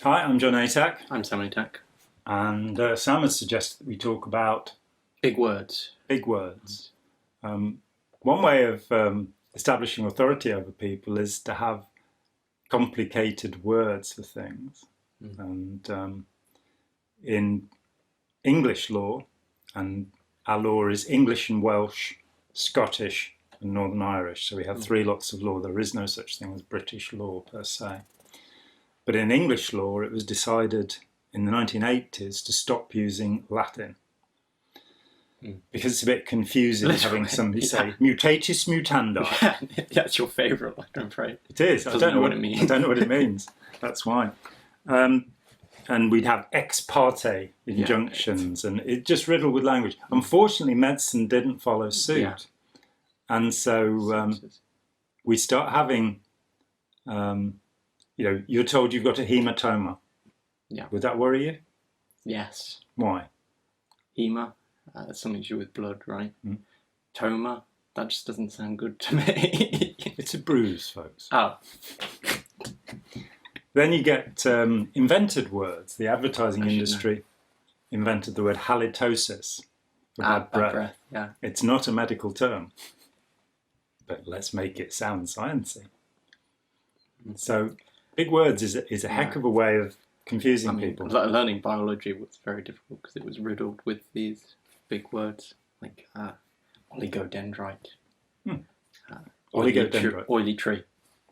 Hi, I'm John Atack, I'm Sam Atack. and Sam has suggested that we talk about Big words. big words. One way of establishing authority over people is to have complicated words for things. And in English law, and our law is English and Welsh, Scottish and Northern Irish. So we have three lots of law. There is no such thing as British law per se. But in English law, it was decided in the 1980s to stop using Latin because it's a bit confusing having somebody say mutatis mutandi. Yeah, that's your favourite Latin phrase. It is. I don't know what it means. I don't know what it means. That's why. And we'd have ex parte injunctions, and it just riddled with language. Unfortunately, medicine didn't follow suit. And so we start having, you're told you've got a hematoma. Yeah. Would that worry you? Yes. Why? Hema, that's something to do with blood, right? Toma, that just doesn't sound good to me. It's a bruise, folks. Oh. Then you get invented words. The advertising industry invented the word halitosis for bad breath. Yeah. It's not a medical term, but let's make it sound sciencey. So big words is a heck of a way of confusing people. Learning biology was very difficult because it was riddled with these big words like oligodendrite. Oligodendrite. Oily tree.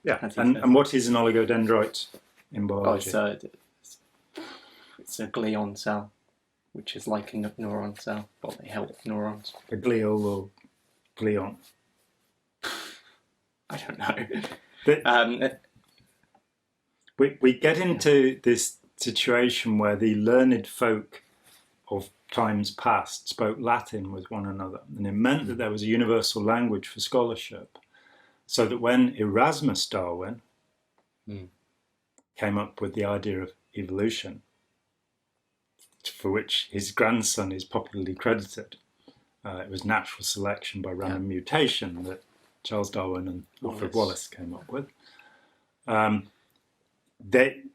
Yeah, and what is an oligodendrite in biology? It's a glion cell, which is like a neuron cell, but they help neurons. A glial or glion? I don't know. We get into this situation where the learned folk of times past spoke Latin with one another, and it meant that there was a universal language for scholarship, so that when Erasmus Darwin came up with the idea of evolution, for which his grandson is popularly credited, it was natural selection by random mutation that Charles Darwin and Alfred Wallace came up with.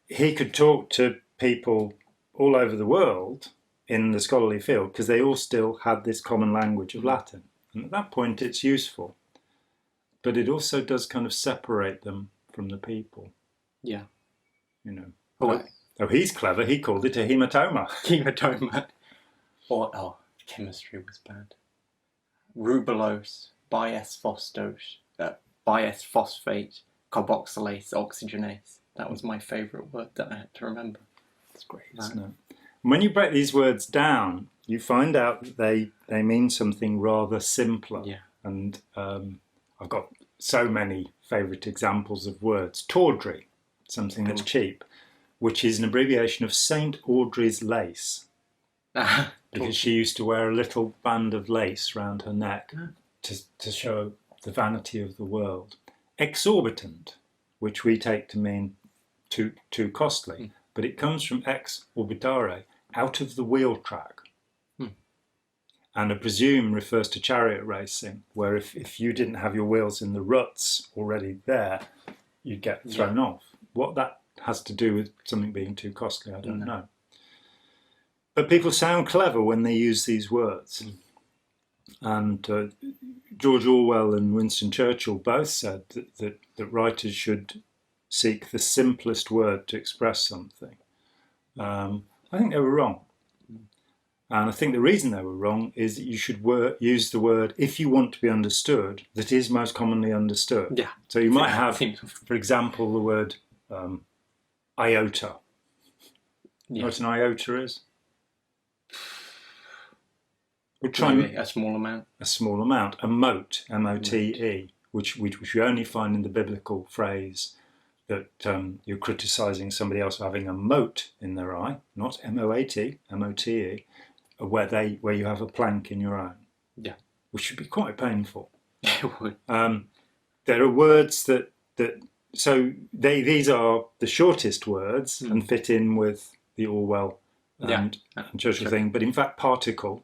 He could talk to people all over the world in the scholarly field because they all still had this common language of Latin. And at that point, it's useful. But it also does kind of separate them from the people. Yeah. Oh, he's clever. He called it a hematoma. Hematoma. Chemistry was bad. Rubulose, biesphosphate, carboxylase, oxygenase. That was my favourite word that I had to remember. It's great, isn't it? When you break these words down, you find out that they mean something rather simpler. Yeah. And I've got so many favourite examples of words. Tawdry, something that's cheap, which is an abbreviation of St. Audrey's lace. Because she used to wear a little band of lace round her neck to show the vanity of the world. Exorbitant, which we take to mean too costly, but it comes from ex orbitare, out of the wheel track. And I presume refers to chariot racing, where if you didn't have your wheels in the ruts already there, you'd get thrown off. What that has to do with something being too costly, I don't know. But people sound clever when they use these words. And George Orwell and Winston Churchill both said that writers should seek the simplest word to express something. I think they were wrong. And I think the reason they were wrong is that you should use the word, if you want to be understood, that is most commonly understood. Yeah. So you might have, for example, the word iota. You know what an iota is? We'll try a small amount. A small amount. A mote, M-O-T-E, which we only find in the biblical phrase that you're criticising somebody else for having a mote in their eye, not M-O-A-T, M-O-T-E, where you have a plank in your eye. Yeah. Which would be quite painful. It would. There are words so these are the shortest words and fit in with the Orwell and Churchill thing, but in fact particle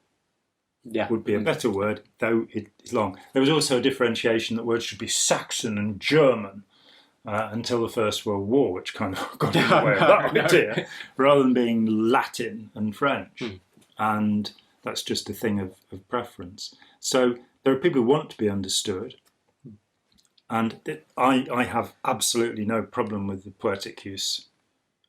would be a better word, though it is long. There was also a differentiation that words should be Saxon and German, until the First World War, which kind of got in the way of that idea, rather than being Latin and French. And that's just a thing of preference. So there are people who want to be understood, and I have absolutely no problem with the poetic use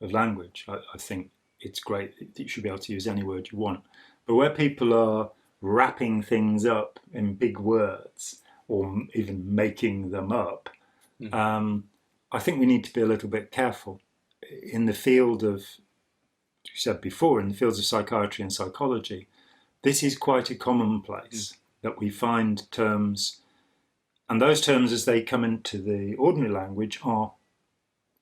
of language. I think it's great that you should be able to use any word you want. But where people are wrapping things up in big words or even making them up, I think we need to be a little bit careful. In the field of, you said before, in the fields of psychiatry and psychology, this is quite a commonplace that we find terms, and those terms as they come into the ordinary language are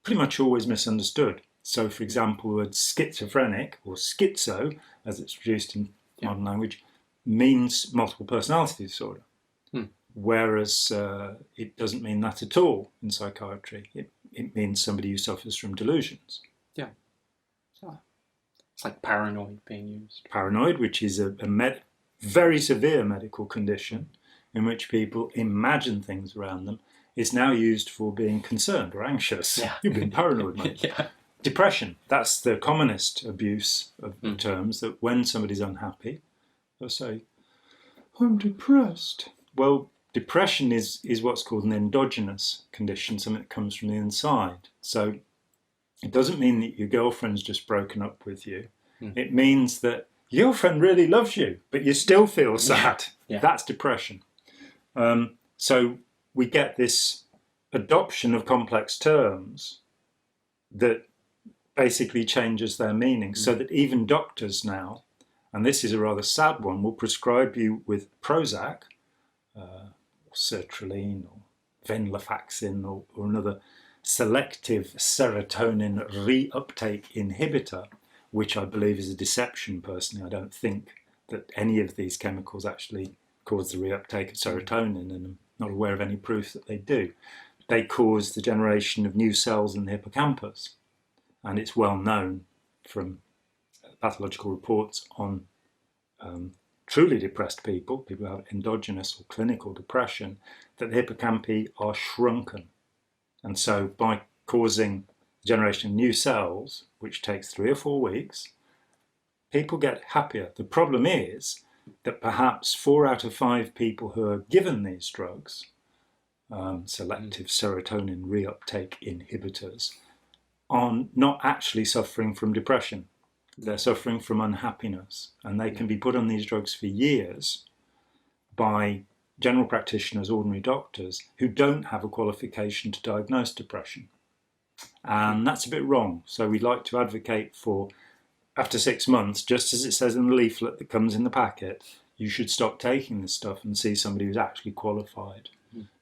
pretty much always misunderstood. So, for example, the word schizophrenic, or schizo, as it's produced in modern language, means multiple personality disorder. Whereas it doesn't mean that at all in psychiatry. It means somebody who suffers from delusions. Yeah. It's like paranoid being used. Paranoid, which is a very severe medical condition in which people imagine things around them, is now used for being concerned or anxious. Yeah. You've been paranoid, mate. Yeah. Depression, that's the commonest abuse of the terms, that when somebody's unhappy, they'll say, I'm depressed. Well, depression is what's called an endogenous condition, something that comes from the inside. So it doesn't mean that your girlfriend's just broken up with you. It means that your girlfriend really loves you, but you still feel sad. Yeah. That's depression. So we get this adoption of complex terms that basically changes their meaning, so that even doctors now, and this is a rather sad one, will prescribe you with Prozac, or sertraline, or venlafaxine, or another selective serotonin reuptake inhibitor, which I believe is a deception personally. I don't think that any of these chemicals actually cause the reuptake of serotonin, and I'm not aware of any proof that they do. They cause the generation of new cells in the hippocampus, and it's well known from pathological reports on truly depressed people who have endogenous or clinical depression, that the hippocampi are shrunken. And so by causing the generation of new cells, which takes 3 or 4 weeks, people get happier. The problem is that perhaps 4 out of 5 people who are given these drugs, selective serotonin reuptake inhibitors, are not actually suffering from depression. They're suffering from unhappiness, and they can be put on these drugs for years by general practitioners, ordinary doctors, who don't have a qualification to diagnose depression. And that's a bit wrong. So we'd like to advocate for, after 6 months, just as it says in the leaflet that comes in the packet, you should stop taking this stuff and see somebody who's actually qualified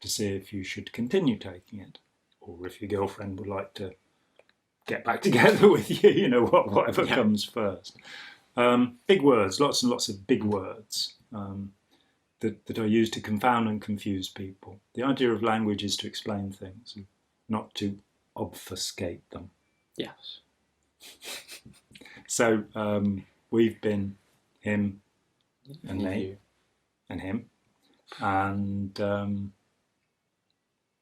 to see if you should continue taking it, or if your girlfriend would like to get back together with you, whatever comes first. Big words, lots and lots of big words that are used to confound and confuse people. The idea of language is to explain things, not to obfuscate them. Yes. So we've been him and me You. and him, and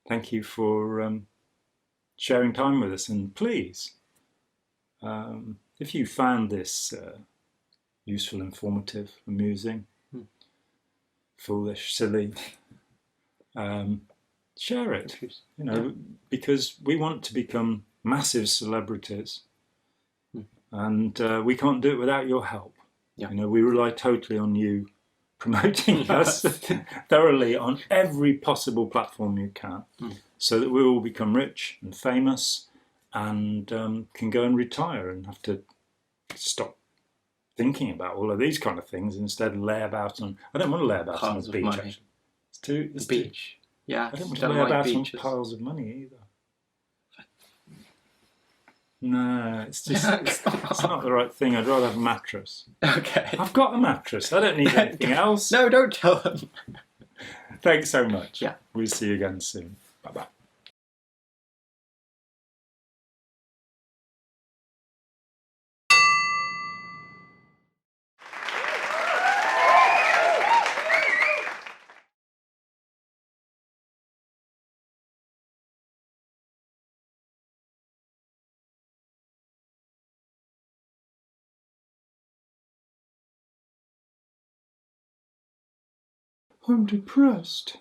thank you for sharing time with us. And please, if you found this useful, informative, amusing, foolish, silly, share it, because we want to become massive celebrities, and we can't do it without your help. We rely totally on you promoting us thoroughly on every possible platform you can, so that we all become rich and famous, and can go and retire and have to stop thinking about all of these kind of things, instead lay about on. I don't want to lay about on the beach. Actually, it's too beach. Yeah, I don't want to lay about on piles of money either. No, it's just it's not the right thing. I'd rather have a mattress. Okay. I've got a mattress. I don't need anything else. No, don't tell them. Thanks so much. Yeah. We'll see you again soon. Bye-bye. I'm depressed.